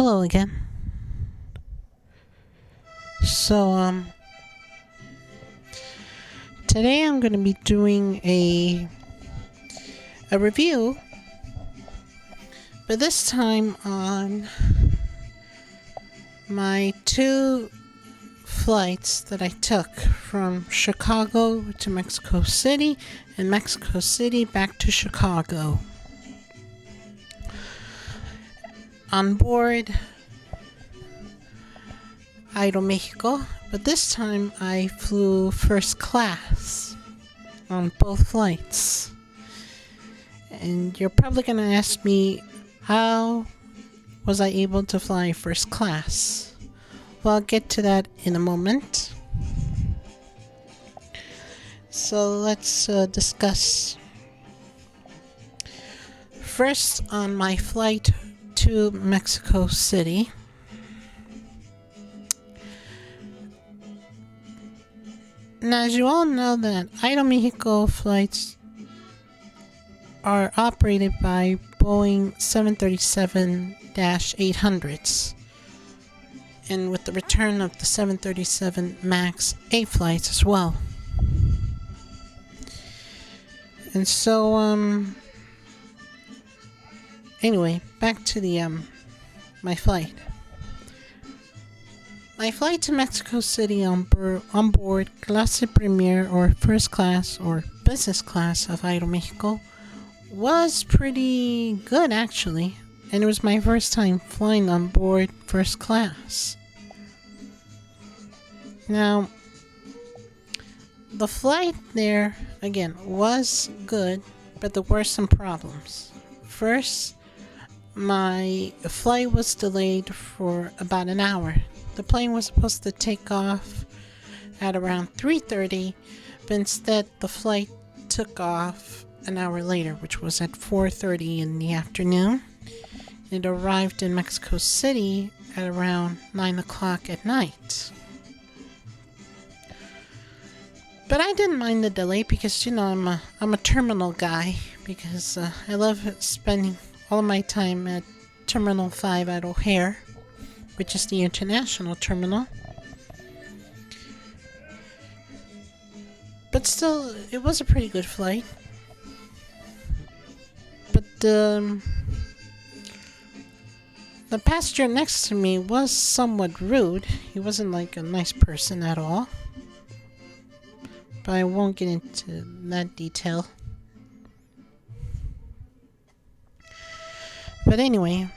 Hello again. So, today I'm going to be doing a review, but this time on my two flights that I took from Chicago to Mexico City and Mexico City back to Chicago. On board Aeromexico, but this time I flew first class on both flights. And you're probably going to ask me, how was I able to fly first class? Well, I'll get to that in a moment. So let's discuss. First, on my flight to Mexico City, now as you all know that Aeromexico flights are operated by Boeing 737-800s, and with the return of the 737 MAX 8 flights as well. And so anyway, back to the my flight. My flight to Mexico City on board Clase Premier, or first class or business class of Aeromexico, was pretty good actually, and it was my first time flying on board first class. Now, the flight there again was good, but there were some problems. First, my flight was delayed for about an hour. The plane was supposed to take off at around 3:30, but instead the flight took off an hour later, which was at 4:30 in the afternoon. It arrived in Mexico City at around 9 o'clock at night. But I didn't mind the delay because, I'm a terminal guy, because I love spending all of my time at Terminal 5 at O'Hare, which is the international terminal. But still, it was a pretty good flight. But the passenger next to me was somewhat rude. He wasn't like a nice person at all. But I won't get into that detail. But anyway,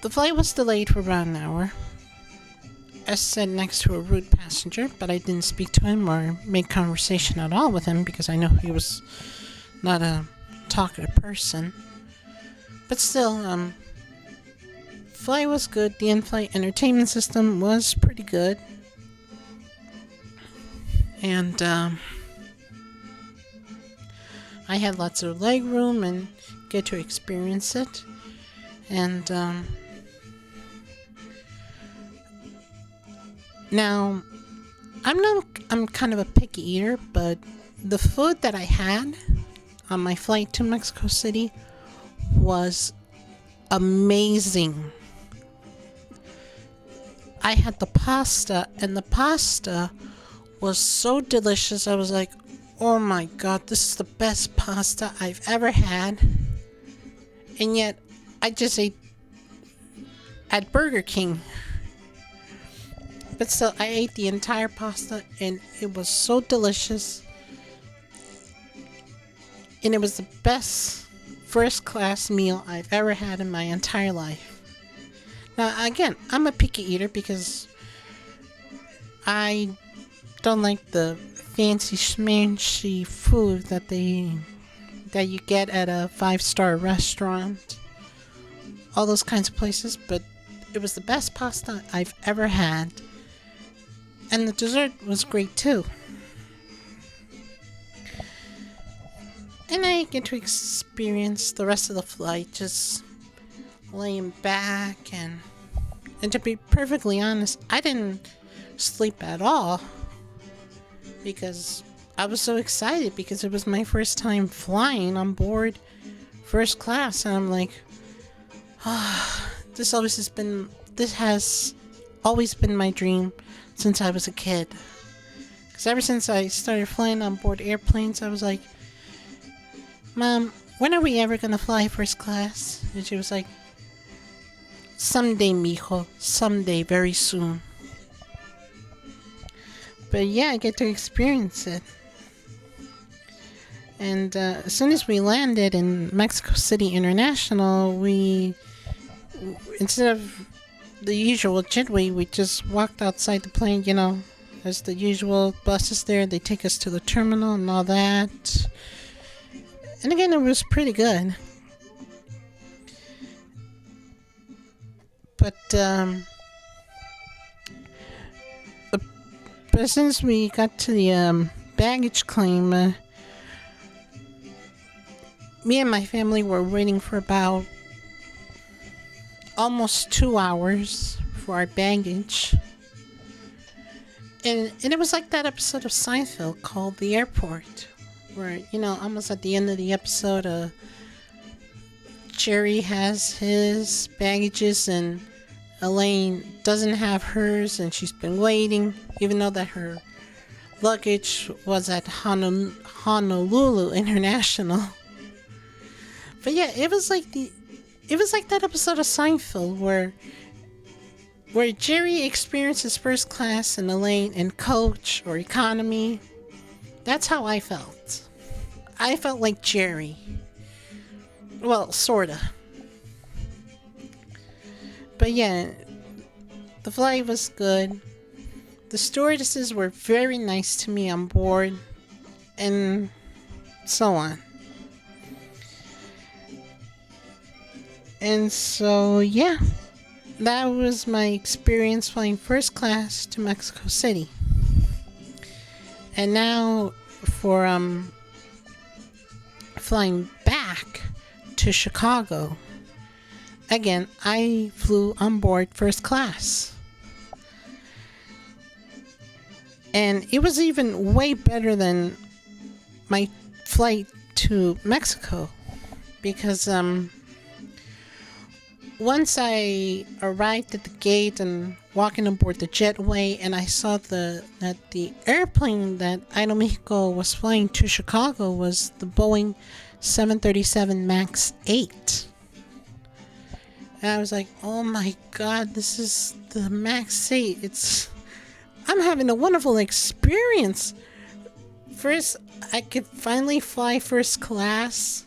the flight was delayed for about an hour. I sat next to a rude passenger, but I didn't speak to him or make conversation at all with him because I know he was not a talkative person. But still, flight was good. The in-flight entertainment system was pretty good. And I had lots of leg room and get to experience it. And now I'm kind of a picky eater, but the food that I had on my flight to Mexico City was amazing. I had the pasta, and the pasta was so delicious. I was like, oh my god, this is the best pasta I've ever had. And yet, I just ate at Burger King. But still, I ate the entire pasta, and it was so delicious. And it was the best first class meal I've ever had in my entire life. Now, again, I'm a picky eater because I don't like the fancy schmancy food that you get at a 5-star restaurant, all those kinds of places, but it was the best pasta I've ever had, and the dessert was great too. And I get to experience the rest of the flight just laying back, and to be perfectly honest, I didn't sleep at all because I was so excited because it was my first time flying on board first class, and I'm like, this has always been my dream since I was a kid. Because ever since I started flying on board airplanes, I was like, Mom, when are we ever gonna fly first class? And she was like, someday, mijo, someday, very soon. But yeah, I get to experience it. And as soon as we landed in Mexico City International, instead of the usual jetway, we just walked outside the plane, there's the usual buses there. They take us to the terminal and all that. And again, it was pretty good. But as soon as we got to the baggage claim, me and my family were waiting for about almost 2 hours for our baggage. And it was like that episode of Seinfeld called The Airport, where, almost at the end of the episode, Jerry has his baggages and Elaine doesn't have hers, and she's been waiting, even though that her luggage was at Honolulu International. But yeah, it was like that episode of Seinfeld where Jerry experiences first class and Elaine in coach or economy. That's how I felt. I felt like Jerry. Well, sorta. But yeah, the flight was good. The stewardesses were very nice to me on board, and so on. And so, yeah, that was my experience flying first class to Mexico City. And now for flying back to Chicago. Again, I flew on board first class. And it was even way better than my flight to Mexico. Because once I arrived at the gate and walking aboard the jetway, and I saw that the airplane that Aeromexico was flying to Chicago was the Boeing 737 MAX 8. And I was like, oh my god, this is the MAX 8. I'm having a wonderful experience. First, I could finally fly first class.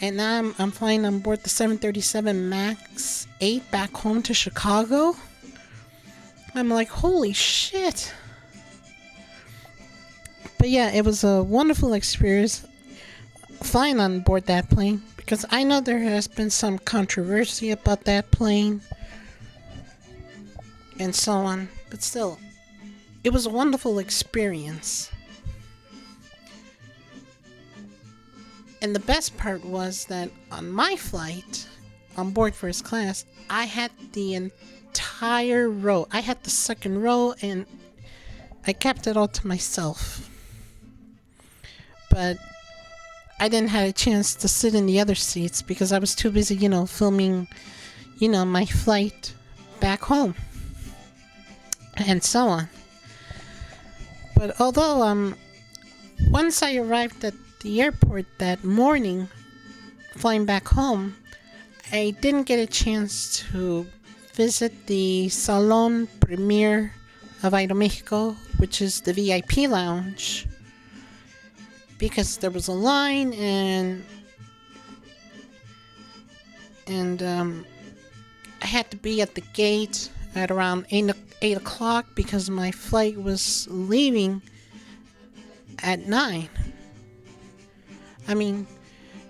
And now I'm flying on board the 737 MAX 8 back home to Chicago. I'm like, holy shit. But yeah, it was a wonderful experience flying on board that plane. Because I know there has been some controversy about that plane. And so on. But still, it was a wonderful experience. And the best part was that on my flight, on board first class, I had the entire row. I had the second row, and I kept it all to myself. But I didn't have a chance to sit in the other seats because I was too busy, filming, my flight back home. And so on. But although, once I arrived at the airport that morning, flying back home, I didn't get a chance to visit the Salon Premier of Aeromexico, which is the VIP lounge, because there was a line and I had to be at the gate at around 8 o'clock because my flight was leaving at 9. I mean,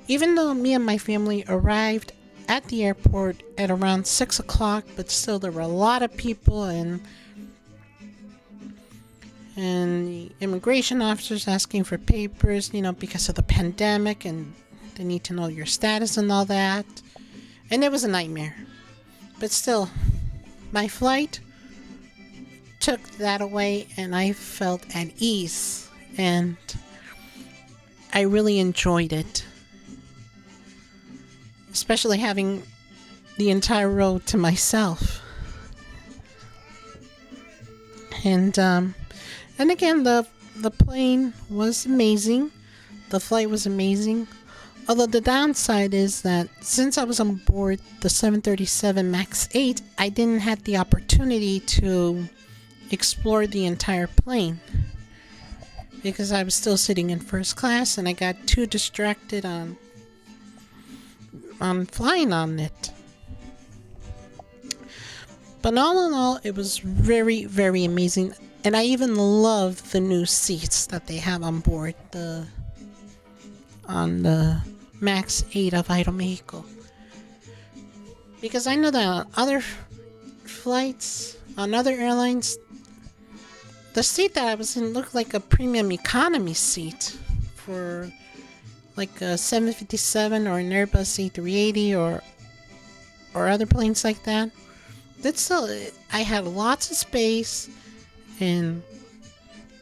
even though me and my family arrived at the airport at around 6 o'clock, but still there were a lot of people and the immigration officers asking for papers, because of the pandemic, and they need to know your status and all that. And it was a nightmare. But still, my flight took that away and I felt at ease. And I really enjoyed it. especially having the entire road to myself. And again, the plane was amazing. The flight was amazing. Although the downside is that since I was on board the 737 MAX 8, I didn't have the opportunity to explore the entire plane because I was still sitting in first class and I got too distracted on flying on it. But all in all, it was very, very amazing. And I even love the new seats that they have on board on the MAX 8 of Aeromexico. Because I know that on other flights, on other airlines, the seat that I was in looked like a premium economy seat for like a 757 or an Airbus A380 or other planes like that. But still, I had lots of space and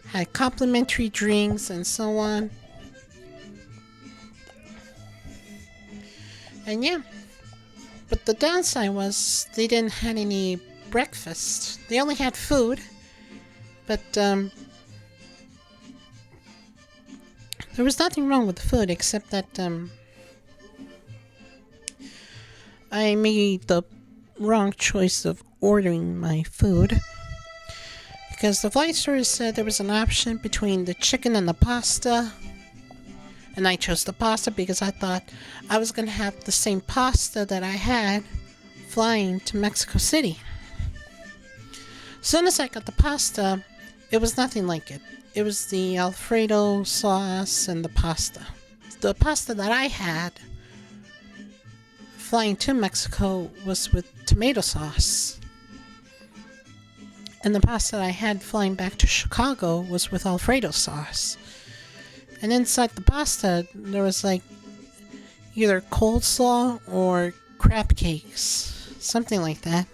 had complimentary drinks and so on. And yeah, but the downside was they didn't have any breakfast. They only had food, but there was nothing wrong with the food except that I made the wrong choice of ordering my food because the flight stewardess said there was an option between the chicken and the pasta, and I chose the pasta because I thought I was going to have the same pasta that I had flying to Mexico City. As soon as I got the pasta, it was nothing like it. It was the Alfredo sauce and the pasta. The pasta that I had flying to Mexico was with tomato sauce. And the pasta that I had flying back to Chicago was with Alfredo sauce. And inside the pasta, there was like either coleslaw or crab cakes, something like that.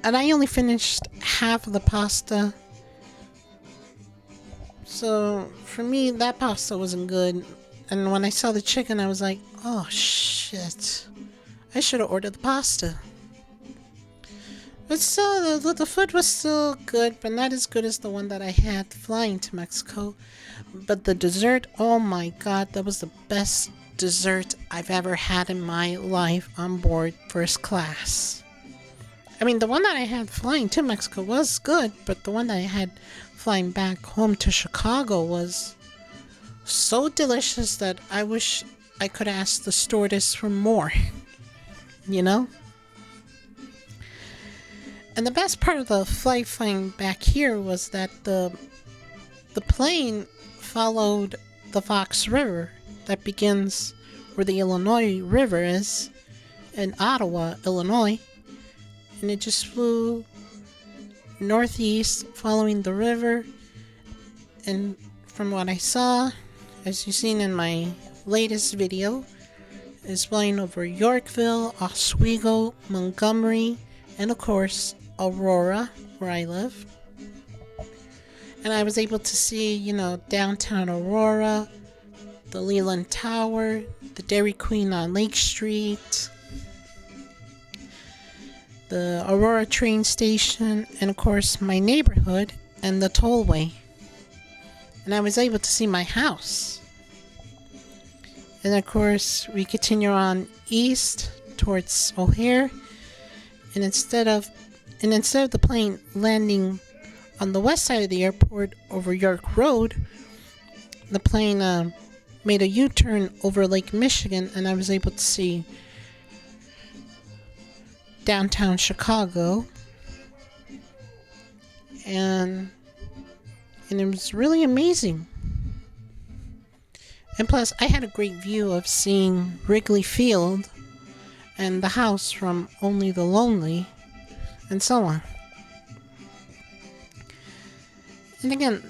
And I only finished half of the pasta. So for me, that pasta wasn't good. And when I saw the chicken, I was like, oh shit, I should have ordered the pasta. But still, the food was still good, but not as good as the one that I had flying to Mexico. But the dessert, oh my god, that was the best dessert I've ever had in my life on board first class. I mean, the one that I had flying to Mexico was good, but the one that I had flying back home to Chicago was so delicious that I wish I could ask the stewardess for more, you know? And the best part of the flight flying back here was that the plane followed the Fox River that begins where the Illinois River is in Ottawa, Illinois. And it just flew northeast following the river. And from what I saw, as you've seen in my latest video, is flying over Yorkville, Oswego, Montgomery, and of course, Aurora, where I live. And I was able to see, downtown Aurora, the Leland Tower, the Dairy Queen on Lake Street, the Aurora train station, and of course my neighborhood and the tollway. And I was able to see my house. And of course we continue on east towards O'Hare, and instead of the plane landing on the west side of the airport over York Road, the plane made a U-turn over Lake Michigan, and I was able to see downtown Chicago, and it was really amazing. And plus, I had a great view of seeing Wrigley Field and the house from Only the Lonely, and so on. And again,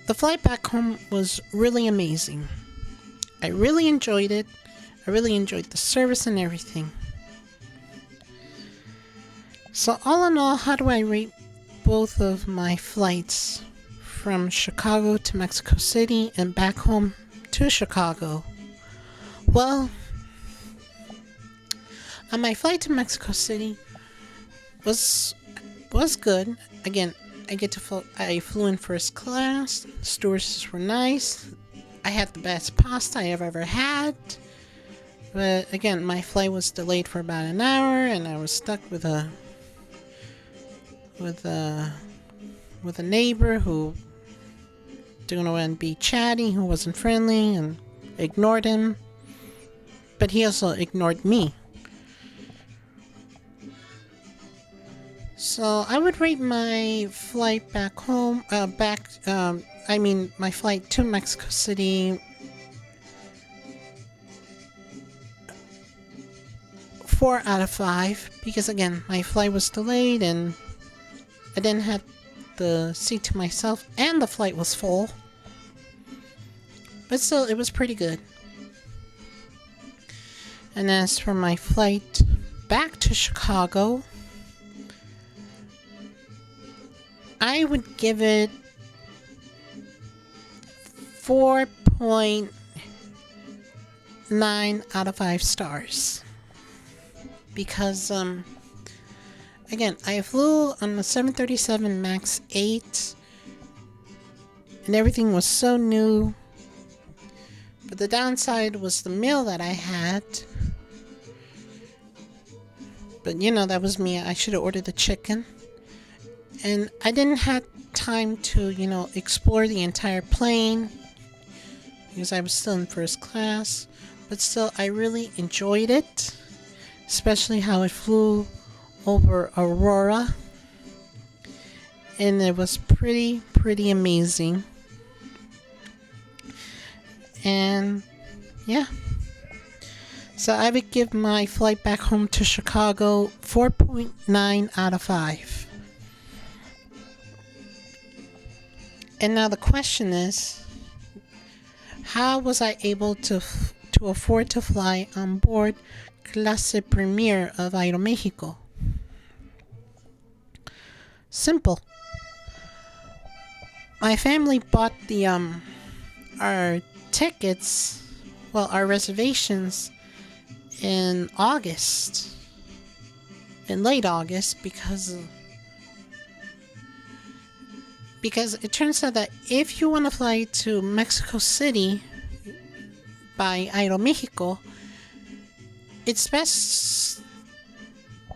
the flight back home was really amazing. I really enjoyed it. I really enjoyed the service and everything. So all in all, how do I rate both of my flights from Chicago to Mexico City and back home to Chicago? Well, On my flight to Mexico City was good. Again, I flew in first class. Stewardesses were nice. I had the best pasta I have ever had. But again, my flight was delayed for about an hour, and I was stuck with a neighbor who didn't want to be chatty, who wasn't friendly, and ignored him. But he also ignored me. So I would rate my flight back home, my flight to Mexico City 4 out of 5, because again, my flight was delayed and I didn't have the seat to myself and the flight was full. But still, it was pretty good. And as for my flight back to Chicago, I would give it 4.9 out of 5 stars. Because, again, I flew on the 737 MAX 8, and everything was so new. But the downside was the meal that I had. But, that was me. I should have ordered the chicken. And I didn't have time to, explore the entire plane, because I was still in first class. But still, I really enjoyed it. Especially how it flew over Aurora. And it was pretty amazing. And yeah. So I would give my flight back home to Chicago 4.9 out of 5. And now the question is, how was I able to afford to fly on board Clase Premier of Aeromexico? Simple. My family bought our tickets, our reservations in late August, because it turns out that if you want to fly to Mexico City by Aeromexico, it's best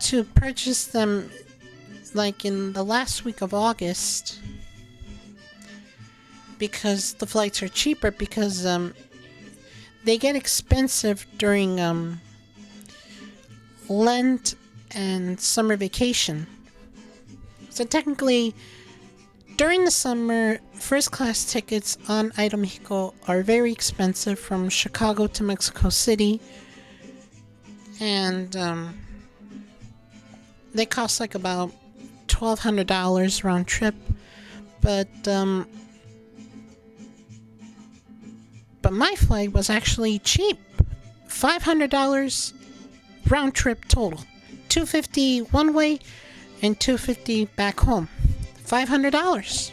to purchase them like in the last week of August, because the flights are cheaper, because they get expensive during Lent and summer vacation. So technically, during the summer, first class tickets on Aeromexico are very expensive from Chicago to Mexico City. And they cost like about $1,200 round trip. But my flight was actually cheap. $500 round trip total. $250 one way and $250 back home. $500.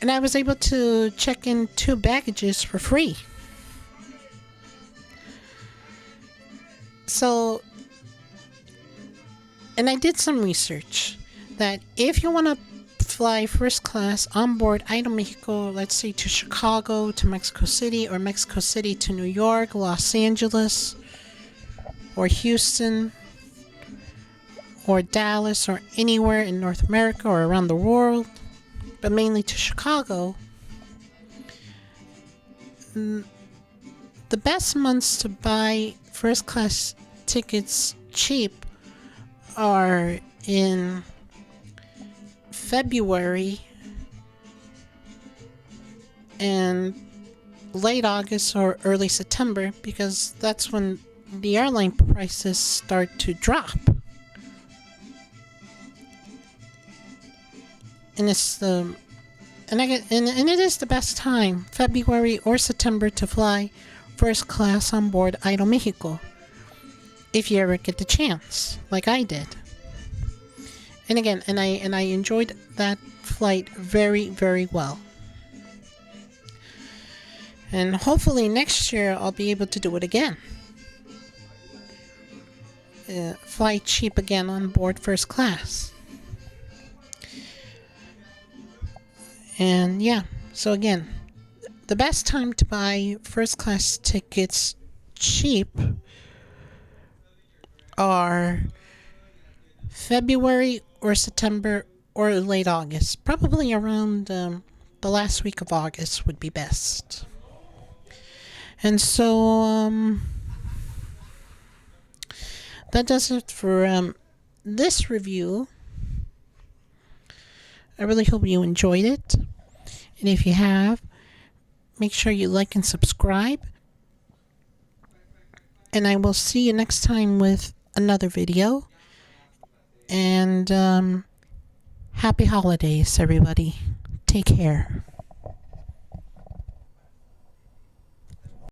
And I was able to check in 2 baggages for free. So, and I did some research that if you want to fly first class on board Aeromexico, let's say to Chicago, to Mexico City, or Mexico City to New York, Los Angeles, or Houston, or Dallas, or anywhere in North America or around the world, but mainly to Chicago, the best months to buy first class tickets cheap are in February and late August or early September, because that's when the airline prices start to drop. And it's and it is the best time, February or September, to fly first class on board Aeromexico, if you ever get the chance, like I did. And again, and I enjoyed that flight very, very well. And hopefully next year I'll be able to do it again. fly cheap again on board first class. And yeah, so again, the best time to buy first class tickets cheap are February or September or late August. Probably around the last week of August would be best. And so that does it for this review. I really hope you enjoyed it. And if you have, make sure you like and subscribe. And I will see you next time with another video. And happy holidays, everybody. Take care.